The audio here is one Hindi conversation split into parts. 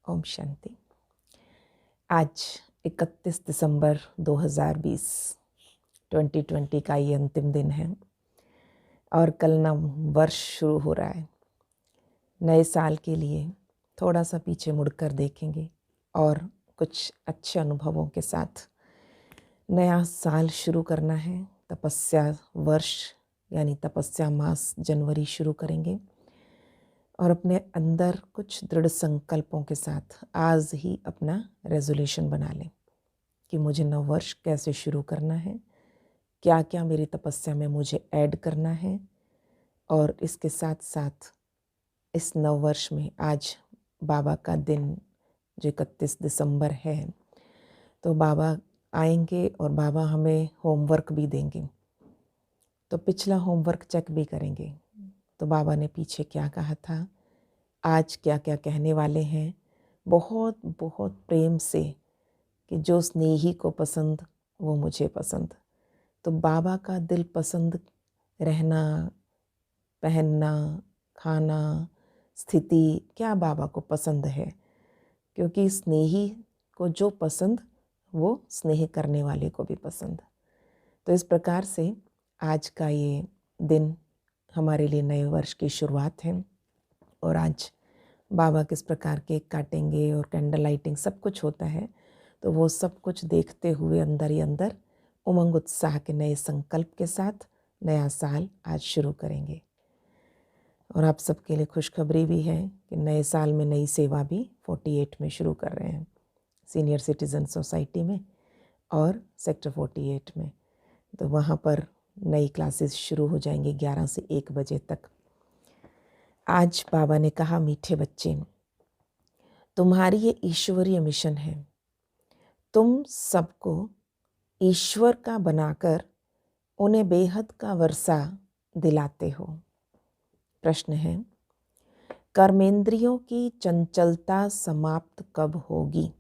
ओम शांति। आज 31 दिसंबर 2020 का ये अंतिम दिन है और कल नव वर्ष शुरू हो रहा है। नए साल के लिए थोड़ा सा पीछे मुड़कर देखेंगे और कुछ अच्छे अनुभवों के साथ नया साल शुरू करना है। तपस्या वर्ष यानी तपस्या मास जनवरी शुरू करेंगे और अपने अंदर कुछ दृढ़ संकल्पों के साथ आज ही अपना रेजोल्यूशन बना लें कि मुझे नव वर्ष कैसे शुरू करना है, क्या क्या मेरी तपस्या में मुझे ऐड करना है। और इसके साथ साथ इस नव वर्ष में आज बाबा का दिन जो 31 दिसंबर है, तो बाबा आएंगे और बाबा हमें होमवर्क भी देंगे। तो पिछला होमवर्क चेक भी करेंगे। तो बाबा ने पीछे क्या कहा था, आज क्या क्या कहने वाले हैं, बहुत बहुत प्रेम से कि जो स्नेही को पसंद वो मुझे पसंद। तो बाबा का दिल पसंद रहना, पहनना, खाना, स्थिति क्या बाबा को पसंद है, क्योंकि स्नेही को जो पसंद वो स्नेह करने वाले को भी पसंद। तो इस प्रकार से आज का ये दिन हमारे लिए नए वर्ष की शुरुआत है और आज बाबा किस प्रकार केक काटेंगे और कैंडल लाइटिंग सब कुछ होता है। तो वो सब कुछ देखते हुए अंदर ही अंदर उमंग उत्साह के नए संकल्प के साथ नया साल आज शुरू करेंगे। और आप सबके लिए खुशखबरी भी है कि नए साल में नई सेवा भी 48 में शुरू कर रहे हैं, सीनियर सिटीज़न सोसाइटी में और सेक्टर 48 में। तो वहाँ पर नई क्लासेस शुरू हो जाएंगे 11 से 1 बजे तक। आज बाबा ने कहा, मीठे बच्चे, तुम्हारी ये ईश्वरीय मिशन है। तुम सबको ईश्वर का बनाकर उन्हें बेहद का वर्षा दिलाते हो। प्रश्न है, कर्मेंद्रियों की चंचलता समाप्त कब होगी?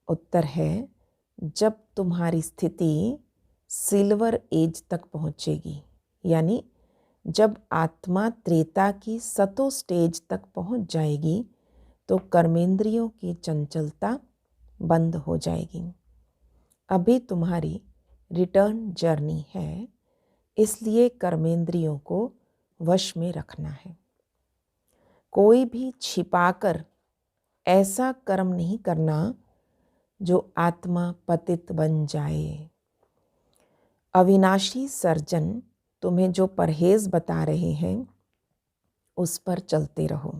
उत्तर है, जब तुम्हारी स्थिति सिल्वर एज तक पहुँचेगी, यानी जब आत्मा त्रेता की सतो स्टेज तक पहुँच जाएगी तो कर्मेंद्रियों की चंचलता बंद हो जाएगी। अभी तुम्हारी रिटर्न जर्नी है, इसलिए कर्मेंद्रियों को वश में रखना है। कोई भी छिपाकर ऐसा कर्म नहीं करना जो आत्मा पतित बन जाए। अविनाशी सर्जन तुम्हें जो परहेज बता रहे हैं उस पर चलते रहो।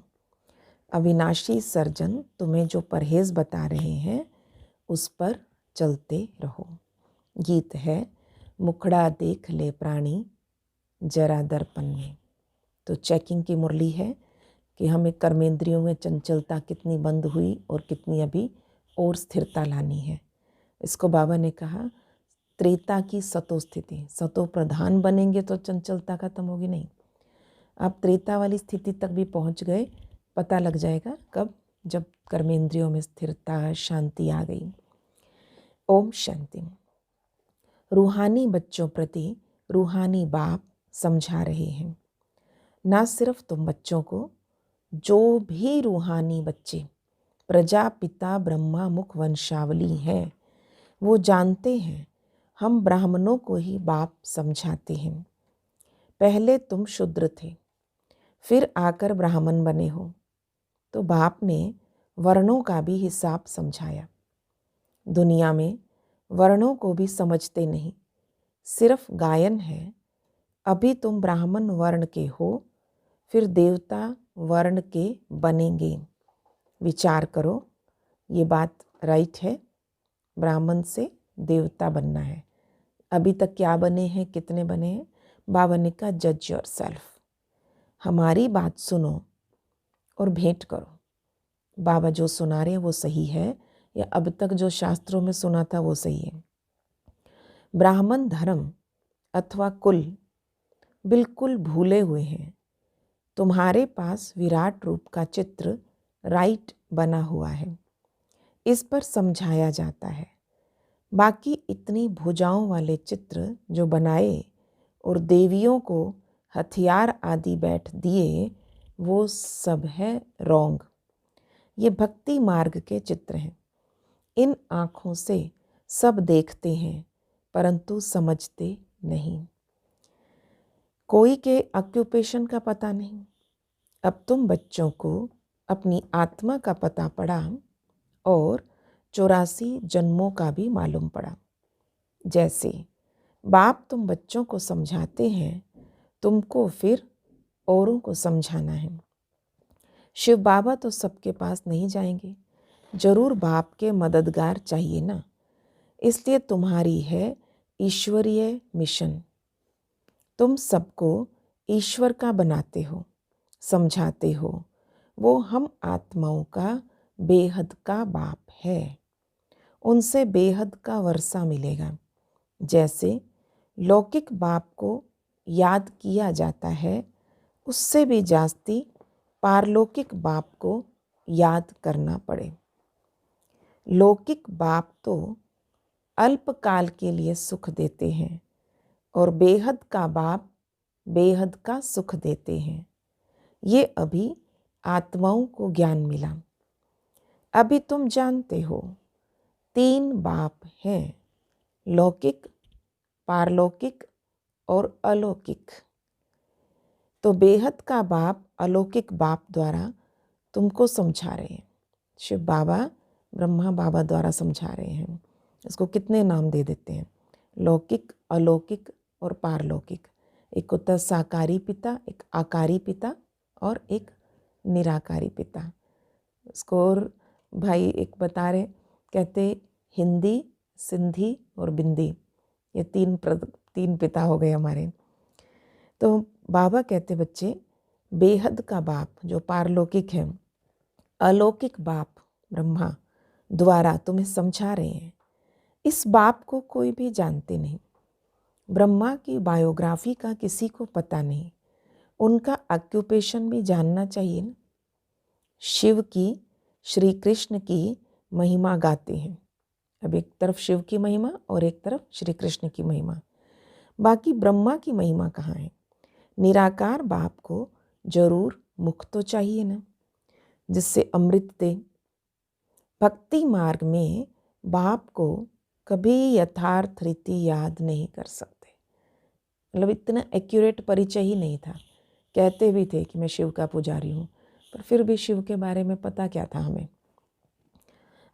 अविनाशी सर्जन तुम्हें जो परहेज बता रहे हैं उस पर चलते रहो। गीत है, मुखड़ा देख ले प्राणी जरा दर्पण में। तो चेकिंग की मुरली है कि हमें कर्मेंद्रियों में चंचलता कितनी बंद हुई और कितनी अभी और स्थिरता लानी है। इसको बाबा ने कहा, त्रेता की सतो स्थिति, सतो प्रधान बनेंगे तो चंचलता खत्म होगी नहीं। आप त्रेता वाली स्थिति तक भी पहुंच गए, पता लग जाएगा कब, जब कर्मेंद्रियों में स्थिरता शांति आ गई। ओम शांति। रूहानी बच्चों प्रति रूहानी बाप समझा रहे हैं। ना सिर्फ तुम बच्चों को, जो भी रूहानी बच्चे प्रजापिता ब्रह्मा मुख वंशावली हैं वो जानते हैं हम ब्राह्मणों को ही बाप समझाते हैं। पहले तुम शूद्र थे, फिर आकर ब्राह्मण बने हो, तो बाप ने वर्णों का भी हिसाब समझाया। दुनिया में वर्णों को भी समझते नहीं, सिर्फ गायन है। अभी तुम ब्राह्मण वर्ण के हो, फिर देवता वर्ण के बनेंगे। विचार करो, ये बात राइट है? ब्राह्मण से देवता बनना है। अभी तक क्या बने हैं, कितने बने हैं? बाबा ने कहा, जज योर सेल्फ। हमारी बात सुनो और भेंट करो। बाबा जो सुना रहे हैं वो सही है या अब तक जो शास्त्रों में सुना था वो सही है? ब्राह्मण धर्म अथवा कुल बिल्कुल भूले हुए हैं। तुम्हारे पास विराट रूप का चित्र राइट बना हुआ है, इस पर समझाया जाता है। बाकी इतनी भुजाओं वाले चित्र जो बनाए और देवियों को हथियार आदि बैठ दिए, वो सब है रॉन्ग। ये भक्ति मार्ग के चित्र हैं। इन आँखों से सब देखते हैं परंतु समझते नहीं। कोई के ऑक्यूपेशन का पता नहीं। अब तुम बच्चों को अपनी आत्मा का पता पड़ा और 84 जन्मों का भी मालूम पड़ा। जैसे बाप तुम बच्चों को समझाते हैं, तुमको फिर औरों को समझाना है। शिव बाबा तो सबके पास नहीं जाएंगे, जरूर बाप के मददगार चाहिए ना। इसलिए तुम्हारी है ईश्वरीय मिशन। तुम सबको ईश्वर का बनाते हो, समझाते हो। वो हम आत्माओं का बेहद का बाप है। उनसे बेहद का वर्षा मिलेगा। जैसे लौकिक बाप को याद किया जाता है, उससे भी जास्ती पारलौकिक बाप को याद करना पड़े। लौकिक बाप तो अल्पकाल के लिए सुख देते हैं और बेहद का बाप बेहद का सुख देते हैं। ये अभी आत्माओं को ज्ञान मिला। अभी तुम जानते हो 3 बाप हैं, लौकिक, पारलौकिक और अलौकिक। तो बेहद का बाप अलौकिक बाप द्वारा तुमको समझा रहे हैं। शिव बाबा ब्रह्मा बाबा द्वारा समझा रहे हैं। इसको कितने नाम दे देते हैं, लौकिक, अलौकिक और पारलौकिक। एक होता है साकारी पिता, एक आकारी पिता और एक निराकारी पिता। इसको और भाई एक बता रहे, कहते हिंदी, सिंधी और बिंदी, ये तीन पिता हो गए हमारे। तो बाबा कहते बच्चे, बेहद का बाप जो पारलौकिक है, अलौकिक बाप ब्रह्मा द्वारा तुम्हें समझा रहे हैं। इस बाप को कोई भी जानते नहीं। ब्रह्मा की बायोग्राफी का किसी को पता नहीं। उनका ऑक्यूपेशन भी जानना चाहिए ना। शिव की, श्री कृष्ण की महिमा गाते हैं। अब एक तरफ शिव की महिमा और एक तरफ श्री कृष्ण की महिमा, बाकी ब्रह्मा की महिमा कहाँ है। निराकार बाप को जरूर मुख तो चाहिए ना, जिससे अमृत दे। भक्ति मार्ग में बाप को कभी यथार्थ रीति याद नहीं कर सकते। मतलब इतना एक्यूरेट परिचय ही नहीं था। कहते भी थे कि मैं शिव का पुजारी हूँ, पर फिर भी शिव के बारे में पता क्या था हमें।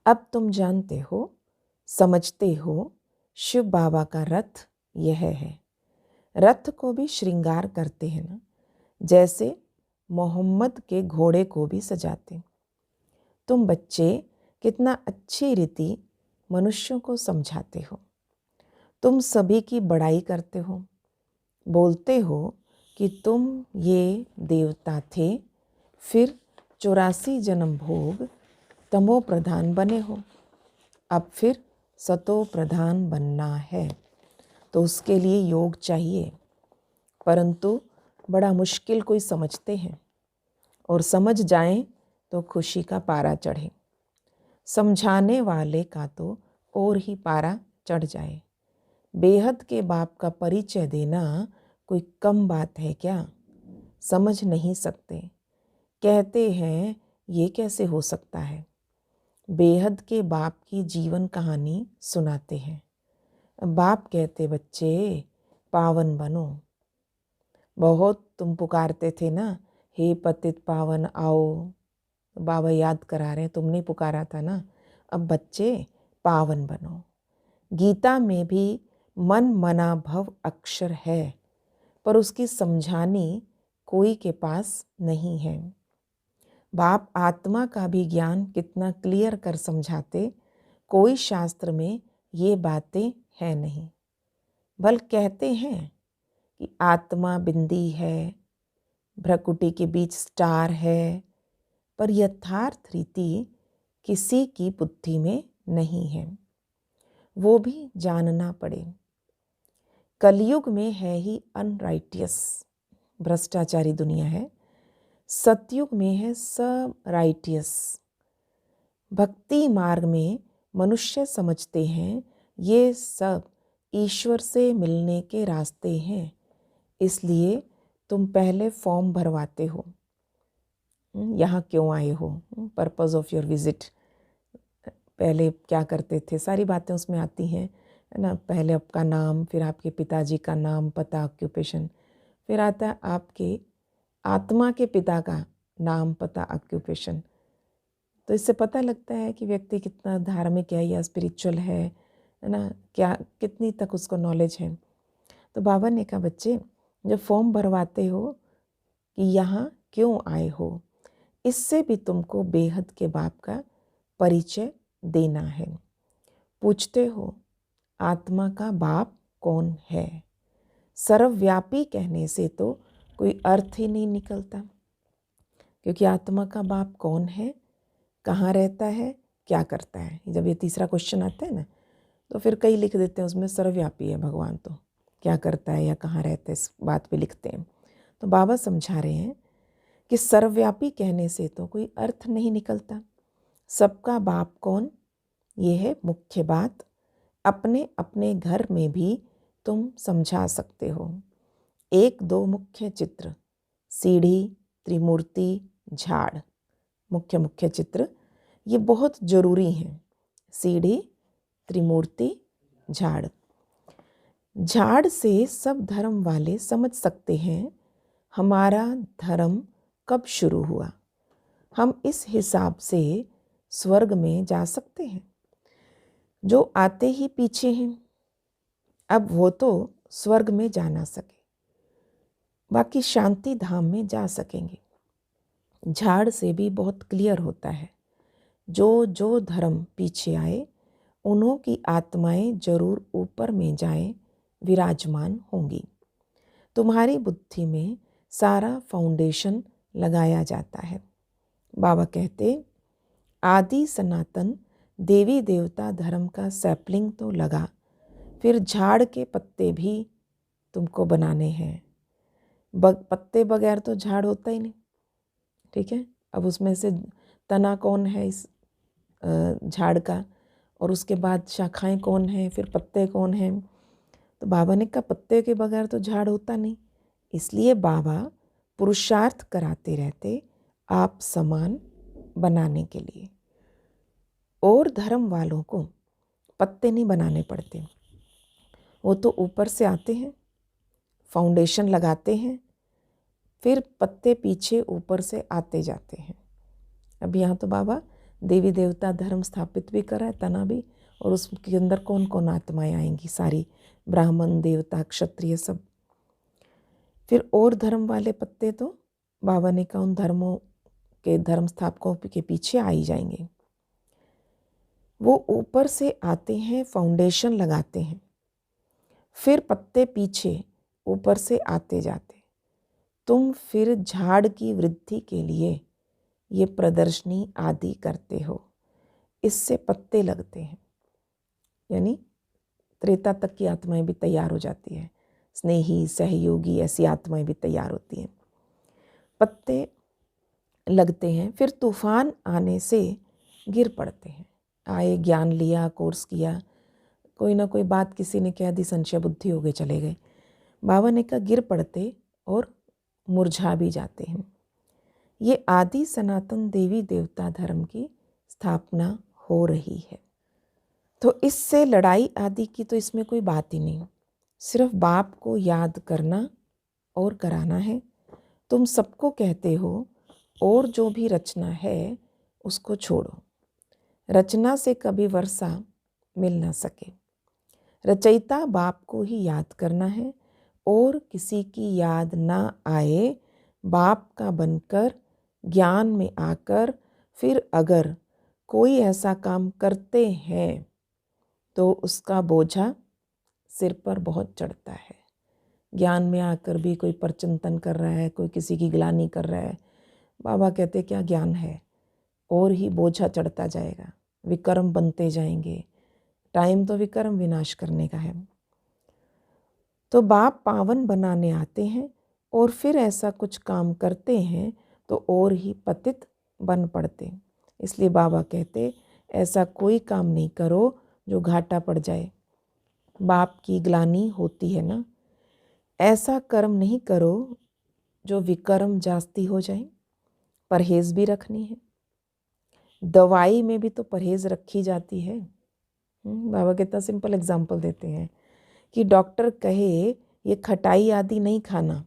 अब तुम जानते हो, समझते हो, शिव बाबा का रथ यह है। रथ को भी श्रृंगार करते हैं ना, जैसे मोहम्मद के घोड़े को भी सजाते। तुम बच्चे कितना अच्छी रीति मनुष्यों को समझाते हो। तुम सभी की बड़ाई करते हो, बोलते हो कि तुम ये देवता थे, फिर 84 जन्म भोग तमो प्रधान बने हो, अब फिर सतो प्रधान बनना है। तो उसके लिए योग चाहिए, परंतु बड़ा मुश्किल कोई समझते हैं, और समझ जाएं तो खुशी का पारा चढ़े। समझाने वाले का तो और ही पारा चढ़ जाए। बेहद के बाप का परिचय देना कोई कम बात है क्या? समझ नहीं सकते, कहते हैं ये कैसे हो सकता है। बेहद के बाप की जीवन कहानी सुनाते हैं। बाप कहते बच्चे पावन बनो। बहुत तुम पुकारते थे ना, हे पतित पावन आओ। बाबा याद करा रहे हैं, तुमने पुकारा था ना। अब बच्चे पावन बनो। गीता में भी मन मना भव अक्षर है, पर उसकी समझानी कोई के पास नहीं है। बाप आत्मा का भी ज्ञान कितना क्लियर कर समझाते, कोई शास्त्र में ये बातें है नहीं। बल कहते हैं कि आत्मा बिंदी है, भ्रकुटी के बीच स्टार है, पर यथार्थ रीति किसी की बुद्धि में नहीं है। वो भी जानना पड़े। कलयुग में है ही अनराइटियस, भ्रष्टाचारी दुनिया है। सतयुग में है सब राइटियस। भक्ति मार्ग में मनुष्य समझते हैं ये सब ईश्वर से मिलने के रास्ते हैं, इसलिए तुम पहले फॉर्म भरवाते हो। यहाँ क्यों आए हो, पर्पज़ ऑफ योर विज़िट, पहले क्या करते थे, सारी बातें उसमें आती हैं, है ना। पहले आपका नाम, फिर आपके पिताजी का नाम, पता, ऑक्यूपेशन, फिर आता है आपके आत्मा के पिता का नाम, पता, ऑक्यूपेशन। तो इससे पता लगता है कि व्यक्ति कितना धार्मिक है या स्पिरिचुअल है ना, क्या कितनी तक उसको नॉलेज है। तो बाबा ने कहा, बच्चे जब फॉर्म भरवाते हो कि यहाँ क्यों आए हो, इससे भी तुमको बेहद के बाप का परिचय देना है। पूछते हो आत्मा का बाप कौन है। सर्वव्यापी कहने से तो कोई अर्थ ही नहीं निकलता, क्योंकि आत्मा का बाप कौन है, कहाँ रहता है, क्या करता है। जब ये तीसरा क्वेश्चन आता है ना, तो फिर कई लिख देते हैं उसमें सर्वव्यापी है भगवान, तो क्या करता है या कहाँ रहता है इस बात पे लिखते हैं। तो बाबा समझा रहे हैं कि सर्वव्यापी कहने से तो कोई अर्थ नहीं निकलता। सबका बाप कौन, ये है मुख्य बात। अपने अपने घर में भी तुम समझा सकते हो। एक दो मुख्य चित्र, सीढ़ी, त्रिमूर्ति, झाड़, मुख्य मुख्य चित्र ये बहुत ज़रूरी हैं। सीढ़ी, त्रिमूर्ति, झाड़। झाड़ से सब धर्म वाले समझ सकते हैं हमारा धर्म कब शुरू हुआ। हम इस हिसाब से स्वर्ग में जा सकते हैं। जो आते ही पीछे हैं, अब वो तो स्वर्ग में जा ना सके, बाकी शांति धाम में जा सकेंगे। झाड़ से भी बहुत क्लियर होता है, जो जो धर्म पीछे आए उन्हों की आत्माएं जरूर ऊपर में जाएं, विराजमान होंगी। तुम्हारी बुद्धि में सारा फाउंडेशन लगाया जाता है। बाबा कहते, आदि सनातन देवी देवता धर्म का सैपलिंग तो लगा, फिर झाड़ के पत्ते भी तुमको बनाने हैं। पत्ते बगैर तो झाड़ होता ही नहीं, ठीक है। अब उसमें से तना कौन है इस झाड़ का, और उसके बाद शाखाएं कौन हैं, फिर पत्ते कौन हैं। तो बाबा ने कहा पत्ते के बगैर तो झाड़ होता नहीं। इसलिए बाबा पुरुषार्थ कराते रहते आप समान बनाने के लिए। और धर्म वालों को पत्ते नहीं बनाने पड़ते, वो तो ऊपर से आते हैं, फाउंडेशन लगाते हैं, फिर पत्ते पीछे ऊपर से आते जाते हैं। अब यहाँ तो बाबा देवी देवता धर्म स्थापित भी करा है, तना भी, और उसके अंदर कौन कौन आत्माएं आएंगी, सारी ब्राह्मण, देवता, क्षत्रिय सब। फिर और धर्म वाले पत्ते तो बाबा ने कहा उन धर्मों के धर्म स्थापकों के पीछे आ ही जाएंगे। वो ऊपर से आते हैं, फाउंडेशन लगाते हैं, फिर पत्ते पीछे ऊपर से आते जाते। तुम फिर झाड़ की वृद्धि के लिए ये प्रदर्शनी आदि करते हो, इससे पत्ते लगते हैं, यानी त्रेता तक की आत्माएं भी तैयार हो जाती है। स्नेही, सहयोगी, ऐसी आत्माएं भी तैयार होती हैं। पत्ते लगते हैं, फिर तूफान आने से गिर पड़ते हैं। आए, ज्ञान लिया, कोर्स किया, कोई ना कोई बात किसी ने कह दी, संशय बुद्धि हो गए, चले गए। बाबा ने कहा गिर पड़ते और मुरझा भी जाते हैं। ये आदि सनातन देवी देवता धर्म की स्थापना हो रही है। तो इससे लड़ाई आदि की तो इसमें कोई बात ही नहीं, सिर्फ बाप को याद करना और कराना है। तुम सबको कहते हो और जो भी रचना है उसको छोड़ो। रचना से कभी वर्षा मिल ना सके। रचयिता बाप को ही याद करना है, और किसी की याद ना आए, बाप का बनकर ज्ञान में आकर फिर अगर कोई ऐसा काम करते हैं तो उसका बोझा सिर पर बहुत चढ़ता है। ज्ञान में आकर भी कोई परचिंतन कर रहा है, कोई किसी की गिलानी कर रहा है, बाबा कहते क्या ज्ञान है, और ही बोझा चढ़ता जाएगा, विकर्म बनते जाएंगे। टाइम तो विकर्म विनाश करने का है। तो बाप पावन बनाने आते हैं और फिर ऐसा कुछ काम करते हैं तो और ही पतित बन पड़ते। इसलिए बाबा कहते ऐसा कोई काम नहीं करो जो घाटा पड़ जाए। बाप की ग्लानि होती है ना, ऐसा कर्म नहीं करो जो विकर्म जास्ती हो जाए। परहेज़ भी रखनी है। दवाई में भी तो परहेज़ रखी जाती है। बाबा कितना सिंपल एग्जाम्पल देते हैं कि डॉक्टर कहे ये खटाई आदि नहीं खाना,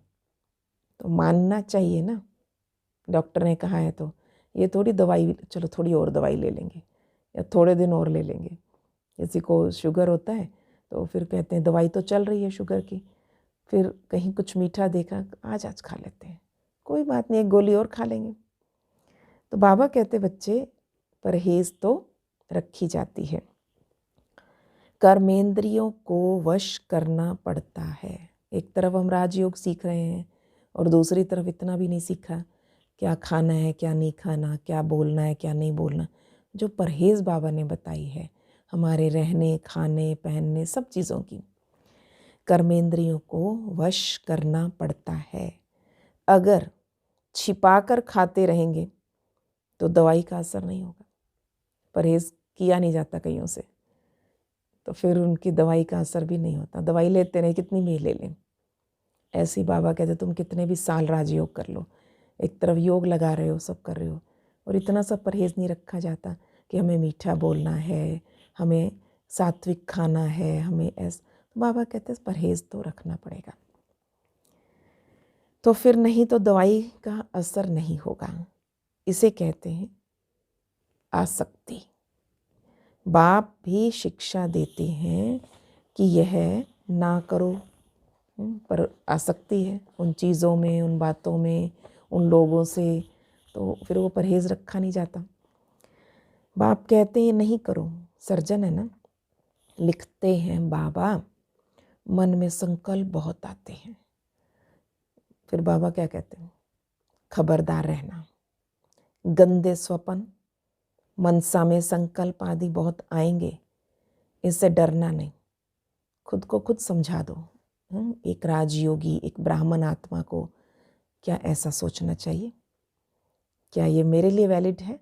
तो मानना चाहिए ना। डॉक्टर ने कहा है तो ये थोड़ी दवाई, चलो थोड़ी और दवाई ले लेंगे या थोड़े दिन और ले लेंगे। किसी को शुगर होता है तो फिर कहते हैं दवाई तो चल रही है शुगर की, फिर कहीं कुछ मीठा देखा, आज खा लेते हैं, कोई बात नहीं, एक गोली और खा लेंगे। तो बाबा कहते बच्चे परहेज़ तो रखी जाती है, कर्मेंद्रियों को वश करना पड़ता है। एक तरफ हम राजयोग सीख रहे हैं और दूसरी तरफ इतना भी नहीं सीखा क्या खाना है क्या नहीं खाना, क्या बोलना है क्या नहीं बोलना। जो परहेज़ बाबा ने बताई है हमारे रहने खाने पहनने सब चीज़ों की, कर्मेंद्रियों को वश करना पड़ता है। अगर छिपा कर खाते रहेंगे तो दवाई का असर नहीं होगा। परहेज़ किया नहीं जाता कईयों से, तो फिर उनकी दवाई का असर भी नहीं होता। दवाई लेते रहे, कितनी भी ले लें। ऐसे ही बाबा कहते तुम कितने भी साल राजयोग कर लो, एक तरफ योग लगा रहे हो, सब कर रहे हो, और इतना सा परहेज़ नहीं रखा जाता कि हमें मीठा बोलना है, हमें सात्विक खाना है, हमें ऐसा। तो बाबा कहते हैं परहेज़ तो रखना पड़ेगा, तो फिर नहीं तो दवाई का असर नहीं होगा। इसे कहते हैं आसक्ति। बाप भी शिक्षा देते हैं कि यह ना करो, पर आसक्ति है उन चीज़ों में, उन बातों में, उन लोगों से, तो फिर वो परहेज़ रखा नहीं जाता। बाप कहते हैं नहीं करो, सर्जन है ना, लिखते हैं बाबा मन में संकल्प बहुत आते हैं। फिर बाबा क्या कहते हैं, खबरदार रहना, गंदे स्वप्न मनसा में संकल्प आदि बहुत आएंगे, इससे डरना नहीं, खुद को खुद समझा दो। एक राजयोगी, एक ब्राह्मण आत्मा को क्या ऐसा सोचना चाहिए? क्या ये मेरे लिए वैलिड है?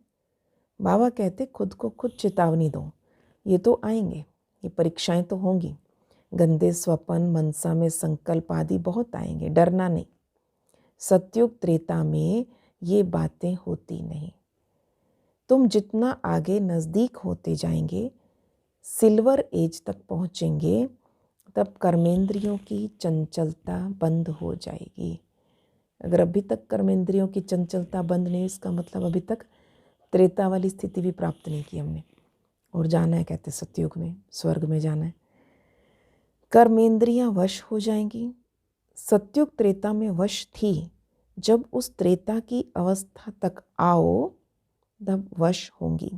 बाबा कहते खुद को खुद चेतावनी दो, ये तो आएंगे, ये परीक्षाएं तो होंगी, गंदे स्वप्न मनसा में संकल्प आदि बहुत आएंगे, डरना नहीं। सतयुग त्रेता में ये बातें होती नहीं। तुम जितना आगे नज़दीक होते जाएंगे, सिल्वर एज तक पहुँचेंगे, तब कर्मेंद्रियों की चंचलता बंद हो जाएगी। अगर अभी तक कर्मेंद्रियों की चंचलता बंद नहीं, इसका मतलब अभी तक त्रेता वाली स्थिति भी प्राप्त नहीं की हमने, और जाना है कहते सतयुग में, स्वर्ग में जाना है। कर्मेंद्रियां वश हो जाएंगी। सतयुग त्रेता में वश थी, जब उस त्रेता की अवस्था तक आओ तब वश होंगी।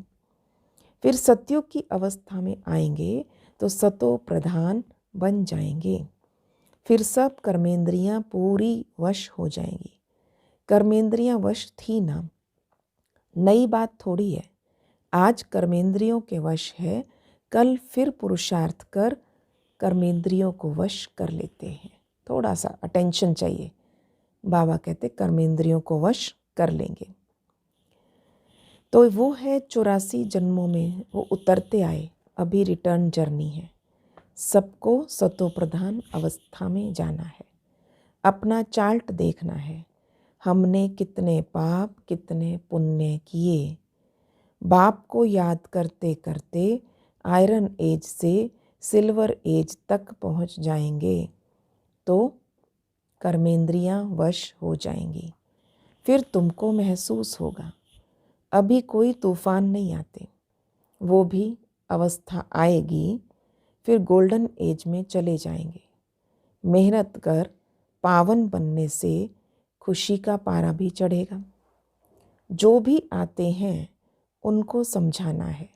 फिर सतयुग की अवस्था में आएंगे तो सतो प्रधान बन जाएंगे, फिर सब कर्मेंद्रियां पूरी वश हो जाएंगी। कर्मेंद्रियां वश थी ना, नई बात थोड़ी है। आज कर्मेंद्रियों के वश है, कल फिर पुरुषार्थ कर कर्मेंद्रियों को वश कर लेते हैं। थोड़ा सा अटेंशन चाहिए। बाबा कहते कर्मेंद्रियों को वश कर लेंगे, तो वो है 84 जन्मों में वो उतरते आए, अभी रिटर्न जर्नी है। सबको सतो प्रधान अवस्था में जाना है, अपना चार्ट देखना है, हमने कितने पाप कितने पुण्य किए। बाप को याद करते करते आयरन एज से सिल्वर एज तक पहुंच जाएंगे, तो कर्मेंद्रियां वश हो जाएंगी। फिर तुमको महसूस होगा अभी कोई तूफान नहीं आते, वो भी अवस्था आएगी, फिर गोल्डन एज में चले जाएंगे। मेहनत कर पावन बनने से खुशी का पारा भी चढ़ेगा। जो भी आते हैं उनको समझाना है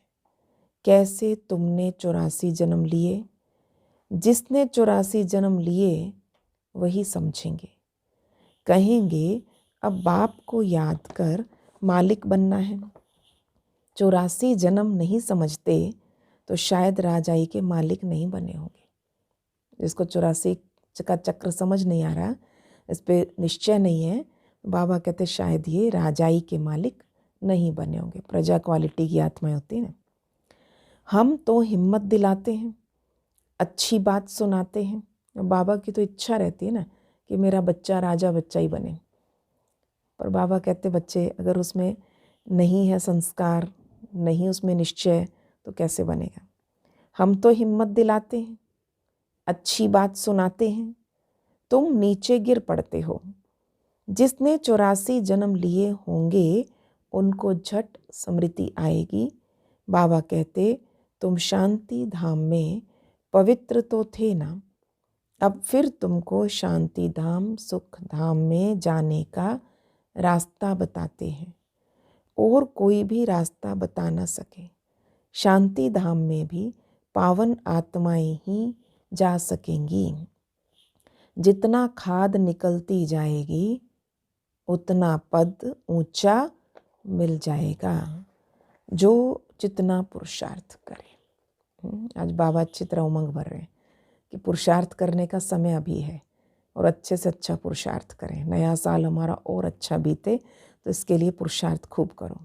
कैसे तुमने 84 जन्म लिए। जिसने 84 जन्म लिए वही समझेंगे, कहेंगे अब बाप को याद कर मालिक बनना है। 84 जन्म नहीं समझते तो शायद राजाई के मालिक नहीं बने होंगे। जिसको 84 का चक्र समझ नहीं आ रहा, इस पे निश्चय नहीं है, बाबा कहते शायद ये राजाई के मालिक नहीं बने होंगे। प्रजा क्वालिटी की आत्माएं होती है ना। हम तो हिम्मत दिलाते हैं, अच्छी बात सुनाते हैं। बाबा की तो इच्छा रहती है ना कि मेरा बच्चा राजा बच्चा ही बने, पर बाबा कहते बच्चे अगर उसमें नहीं है संस्कार, नहीं उसमें निश्चय, तो कैसे बनेगा। हम तो हिम्मत दिलाते हैं, अच्छी बात सुनाते हैं, तुम नीचे गिर पड़ते हो। जिसने 84 जन्म लिए होंगे उनको झट स्मृति आएगी। बाबा कहते तुम शांति धाम में पवित्र तो थे ना, अब फिर तुमको शांति धाम सुख धाम में जाने का रास्ता बताते हैं। और कोई भी रास्ता बता न सके। शांति धाम में भी पावन आत्माएं ही जा सकेंगी। जितना खाद निकलती जाएगी उतना पद ऊंचा मिल जाएगा, जो जितना पुरुषार्थ करे। आज बाबा अच्छी तरह उमंग भर रहे हैं कि पुरुषार्थ करने का समय अभी है और अच्छे से अच्छा पुरुषार्थ करें। नया साल हमारा और अच्छा बीते, तो इसके लिए पुरुषार्थ खूब करो।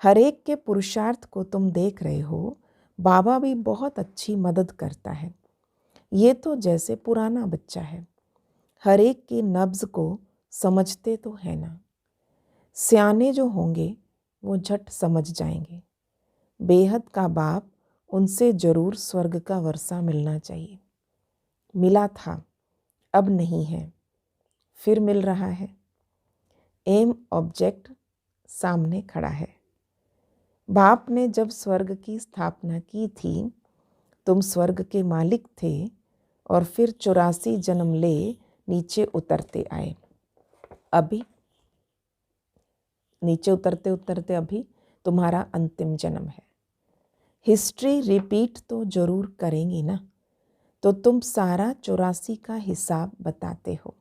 हर एक के पुरुषार्थ को तुम देख रहे हो, बाबा भी बहुत अच्छी मदद करता है। ये तो जैसे पुराना बच्चा है, हर एक की नब्ज को समझते तो है ना। सियाने जो होंगे वो झट समझ जाएंगे। बेहद का बाप, उनसे जरूर स्वर्ग का वर्षा मिलना चाहिए। मिला था, अब नहीं है, फिर मिल रहा है। एम ऑब्जेक्ट सामने खड़ा है। बाप ने जब स्वर्ग की स्थापना की थी, तुम स्वर्ग के मालिक थे और फिर 84 जन्म ले नीचे उतरते आए। अभी नीचे उतरते उतरते अभी तुम्हारा अंतिम जन्म है। हिस्ट्री रिपीट तो जरूर करेंगी ना, तो तुम सारा 84 का हिसाब बताते हो।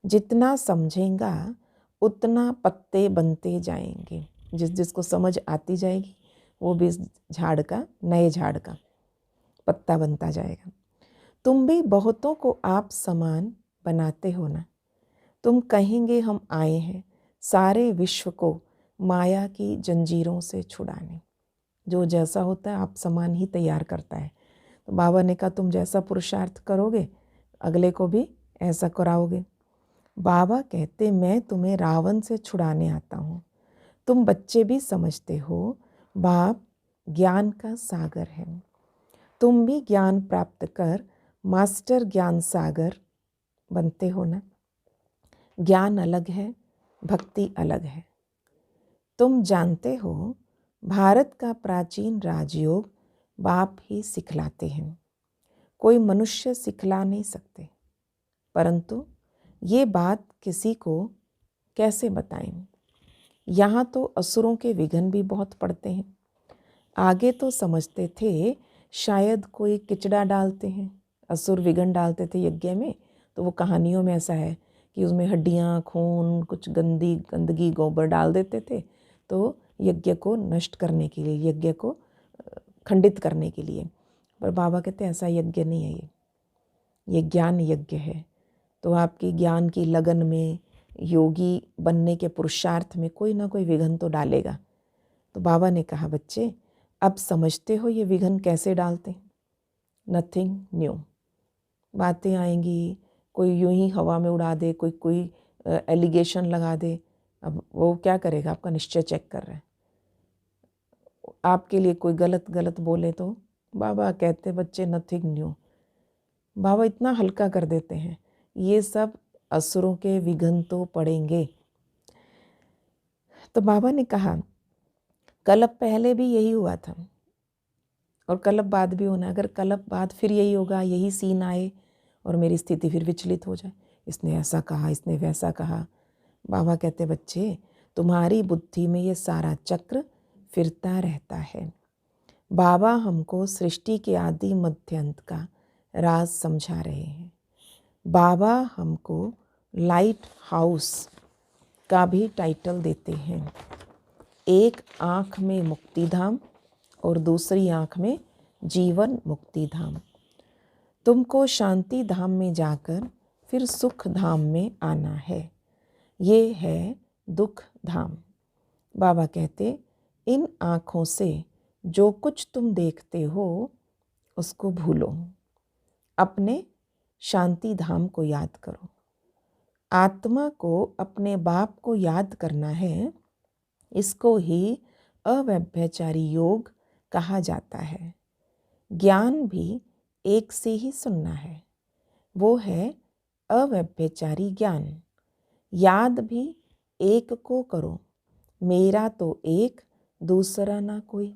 जितना समझेगा उतना पत्ते बनते जाएंगे। जिसको समझ आती जाएगी वो भी झाड़ का, नए झाड़ का पत्ता बनता जाएगा। तुम भी बहुतों को आप समान बनाते हो ना। तुम कहेंगे हम आए हैं सारे विश्व को माया की जंजीरों से छुड़ाने। जो जैसा होता है आप समान ही तैयार करता है। तो बाबा ने कहा तुम जैसा पुरुषार्थ करोगे अगले को भी ऐसा कराओगे। बाबा कहते मैं तुम्हें रावण से छुड़ाने आता हूँ। तुम बच्चे भी समझते हो बाप ज्ञान का सागर है। तुम भी ज्ञान प्राप्त कर मास्टर ज्ञान सागर बनते हो ना। ज्ञान अलग है, भक्ति अलग है। तुम जानते हो भारत का प्राचीन राजयोग बाप ही सिखलाते हैं, कोई मनुष्य सिखला नहीं सकते। परंतु ये बात किसी को कैसे बताएं। यहाँ तो असुरों के विघ्न भी बहुत पड़ते हैं। आगे तो समझते थे शायद कोई किचड़ा डालते हैं, असुर विघ्न डालते थे यज्ञ में। तो वो कहानियों में ऐसा है कि उसमें हड्डियाँ, खून, कुछ गंदगी गोबर डाल देते थे, तो यज्ञ को नष्ट करने के लिए, यज्ञ को खंडित करने के लिए। पर बाबा कहते हैं ऐसा यज्ञ नहीं है, ये ज्ञान यज्ञ है। तो आपकी ज्ञान की लगन में, योगी बनने के पुरुषार्थ में कोई ना कोई विघ्न तो डालेगा। तो बाबा ने कहा बच्चे अब समझते हो ये विघ्न कैसे डालते हैं। Nothing new. बातें आएंगी, कोई यूं ही हवा में उड़ा दे, कोई एलिगेशन लगा दे। अब वो क्या करेगा, आपका निश्चय चेक कर रहा है। आपके लिए कोई गलत बोले तो बाबा कहते बच्चे नथिंग न्यू। बाबा इतना हल्का कर देते हैं, ये सब असुरों के विघ्न तो पड़ेंगे। तो बाबा ने कहा कलप पहले भी यही हुआ था और कलप बाद भी होना। अगर कलप बाद फिर यही होगा, यही सीन आए और मेरी स्थिति फिर विचलित हो जाए, इसने ऐसा कहा, इसने वैसा कहा। बाबा कहते बच्चे तुम्हारी बुद्धि में ये सारा चक्र फिरता रहता है। बाबा हमको सृष्टि के आदि मध्य अंत का राज समझा रहे हैं। बाबा हमको लाइट हाउस का भी टाइटल देते हैं। एक आँख में मुक्ति धाम और दूसरी आँख में जीवन मुक्ति धाम। तुमको शांति धाम में जाकर फिर सुख धाम में आना है। ये है दुख धाम। बाबा कहते इन आँखों से जो कुछ तुम देखते हो उसको भूलो, अपने शांति धाम को याद करो। आत्मा को अपने बाप को याद करना है, इसको ही अव्यभिचारी योग कहा जाता है। ज्ञान भी एक से ही सुनना है, वो है अव्यभिचारी ज्ञान। याद भी एक को करो, मेरा तो एक, दूसरा ना कोई।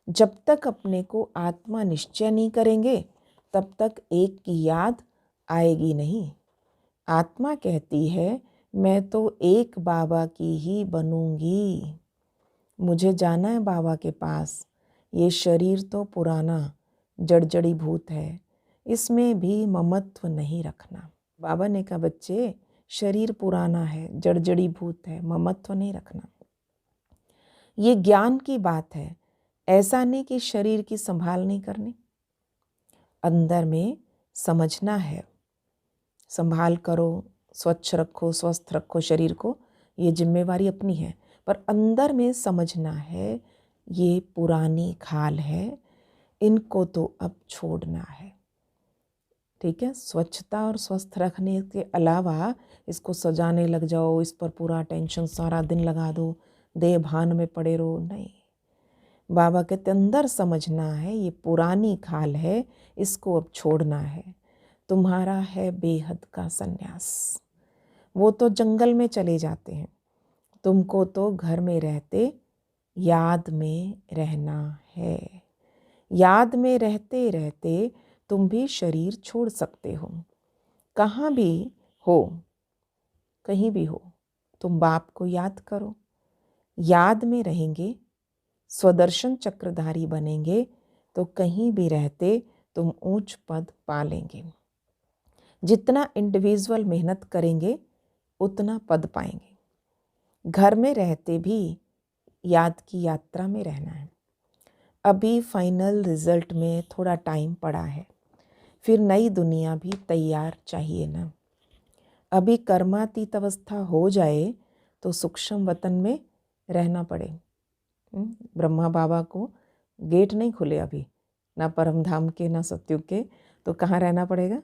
जब तक अपने को आत्मा निश्चय नहीं करेंगे तब तक एक की याद आएगी नहीं। आत्मा कहती है मैं तो एक बाबा की ही बनूंगी, मुझे जाना है बाबा के पास। ये शरीर तो पुराना जड़जड़ी भूत है, इसमें भी ममत्व नहीं रखना। बाबा ने कहा बच्चे शरीर पुराना है, जड़जड़ी भूत है, ममत्व नहीं रखना। ये ज्ञान की बात है, ऐसा नहीं कि शरीर की संभाल नहीं करनी। अंदर में समझना है, संभाल करो, स्वच्छ रखो, स्वस्थ रखो शरीर को, ये जिम्मेवारी अपनी है। पर अंदर में समझना है ये पुरानी खाल है, इनको तो अब छोड़ना है। ठीक है, स्वच्छता और स्वस्थ रखने के अलावा इसको सजाने लग जाओ, इस पर पूरा टेंशन सारा दिन लगा दो, देह भान में पड़े रहो, नहीं। बाबा कहते अंदर समझना है ये पुरानी खाल है, इसको अब छोड़ना है। तुम्हारा है बेहद का सन्यास। वो तो जंगल में चले जाते हैं, तुमको तो घर में रहते याद में रहना है। याद में रहते रहते तुम भी शरीर छोड़ सकते हो। कहाँ भी हो, कहीं भी हो, तुम बाप को याद करो। याद में रहेंगे, स्वदर्शन चक्रधारी बनेंगे तो कहीं भी रहते तुम ऊंच पद पा लेंगे। जितना इंडिविजुअल मेहनत करेंगे उतना पद पाएंगे। घर में रहते भी याद की यात्रा में रहना है। अभी फाइनल रिजल्ट में थोड़ा टाइम पड़ा है, फिर नई दुनिया भी तैयार चाहिए ना। अभी कर्मातीत अवस्था हो जाए तो सूक्ष्म वतन में रहना पड़े। ब्रह्मा बाबा को गेट नहीं खुले अभी, ना परम धाम के ना सत्युग के, तो कहाँ रहना पड़ेगा?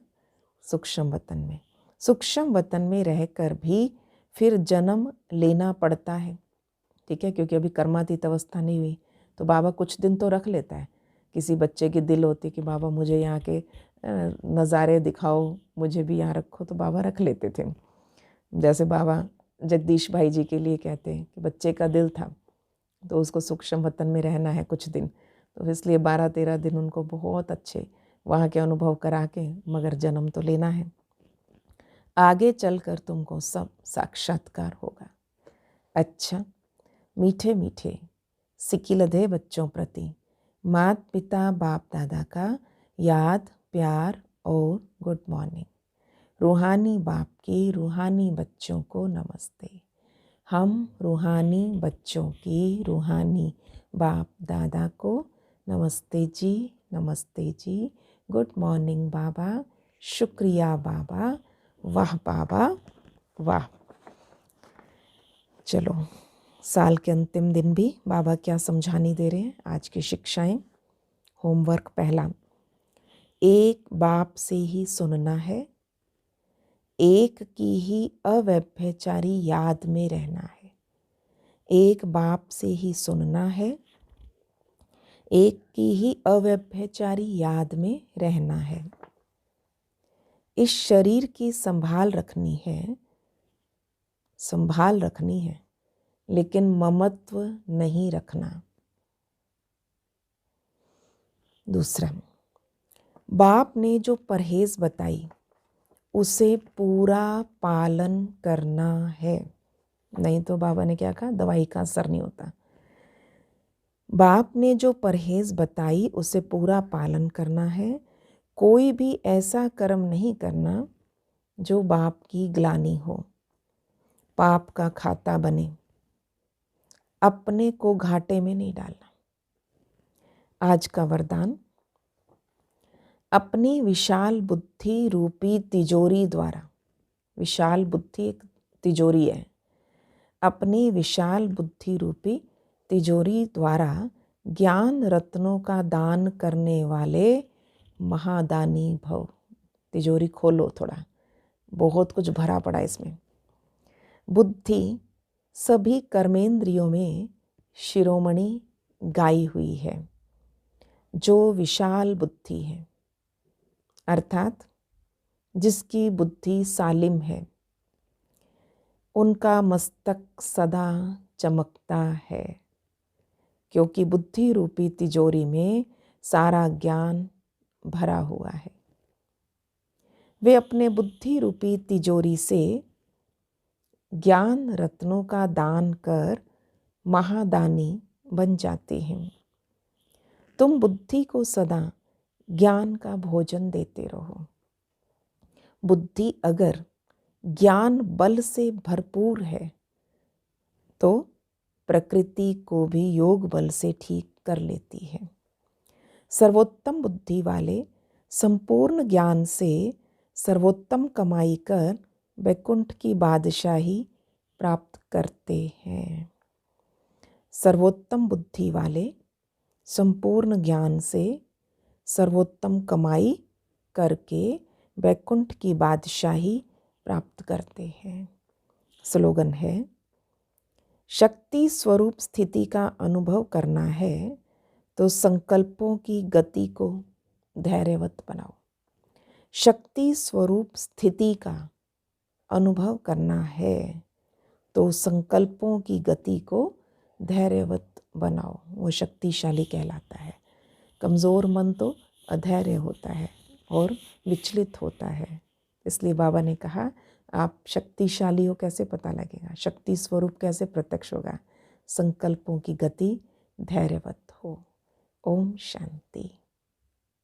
सूक्ष्म वतन में। सूक्ष्म वतन में रहकर भी फिर जन्म लेना पड़ता है। ठीक है, क्योंकि अभी कर्मातीत अवस्था नहीं हुई तो बाबा कुछ दिन तो रख लेता है। किसी बच्चे की दिल होती कि बाबा मुझे यहाँ के नज़ारे दिखाओ, मुझे भी यहाँ रखो, तो बाबा रख लेते थे। जैसे बाबा जगदीश भाई जी के लिए कहते हैं कि बच्चे का दिल था तो उसको सूक्ष्म वतन में रहना है कुछ दिन, तो इसलिए 12-13 दिन उनको बहुत अच्छे वहाँ के अनुभव करा के मगर जन्म तो लेना है। आगे चलकर तुमको सब साक्षात्कार होगा। अच्छा, मीठे मीठे सिकिलधे बच्चों प्रति माता पिता बाप दादा का याद, प्यार और गुड मॉर्निंग। रूहानी बाप की रूहानी बच्चों को नमस्ते। हम रूहानी बच्चों की रूहानी बाप दादा को नमस्ते जी, नमस्ते जी, गुड मॉर्निंग बाबा, शुक्रिया बाबा, वाह बाबा वाह। चलो, साल के अंतिम दिन भी बाबा क्या समझानी दे रहे हैं। आज की शिक्षाएं। होमवर्क पहला, एक बाप से ही सुनना है, एक की ही अव्यभिचारी याद में रहना है। एक बाप से ही सुनना है, एक की ही अव्यभिचारी याद में रहना है। इस शरीर की संभाल रखनी है, लेकिन ममत्व नहीं रखना। दूसरा, बाप ने जो परहेज बताई उसे पूरा पालन करना है, नहीं तो बाबा ने क्या कहा, दवाई का असर नहीं होता। बाप ने जो परहेज बताई उसे पूरा पालन करना है। कोई भी ऐसा कर्म नहीं करना जो बाप की ग्लानि हो, पाप का खाता बने। अपने को घाटे में नहीं डालना। आज का वरदान, अपनी विशाल बुद्धि रूपी तिजोरी द्वारा, विशाल बुद्धि एक तिजोरी है, अपनी विशाल बुद्धि रूपी तिजोरी द्वारा ज्ञान रत्नों का दान करने वाले महादानी भव। तिजोरी खोलो थोड़ा, बहुत कुछ भरा पड़ा इसमें। बुद्धि सभी कर्मेंद्रियों में शिरोमणि गाई हुई है, जो विशाल बुद्धि है, अर्थात जिसकी बुद्धि सालिम है, उनका मस्तक सदा चमकता है, क्योंकि बुद्धि रूपी तिजोरी में सारा ज्ञान भरा हुआ है। वे अपने बुद्धि रूपी तिजोरी से ज्ञान रत्नों का दान कर महादानी बन जाते हैं। तुम बुद्धि को सदा ज्ञान का भोजन देते रहो। बुद्धि अगर ज्ञान बल से भरपूर है तो प्रकृति को भी योग बल से ठीक कर लेती है। सर्वोत्तम बुद्धि वाले संपूर्ण ज्ञान से सर्वोत्तम कमाई कर वैकुंठ की बादशाही प्राप्त करते हैं। सर्वोत्तम बुद्धि वाले संपूर्ण ज्ञान से सर्वोत्तम कमाई करके वैकुंठ की बादशाही प्राप्त करते हैं। स्लोगन है, शक्ति स्वरूप स्थिति का अनुभव करना है तो संकल्पों की गति को धैर्यवत बनाओ। शक्ति स्वरूप स्थिति का अनुभव करना है तो संकल्पों की गति को धैर्यवत बनाओ। वो शक्तिशाली कहलाता है। कमज़ोर मन तो अधैर्य होता है और विचलित होता है। इसलिए बाबा ने कहा, आप शक्तिशाली हो कैसे पता लगेगा, शक्ति स्वरूप कैसे प्रत्यक्ष होगा, संकल्पों की गति धैर्यवत हो। ओम शांति।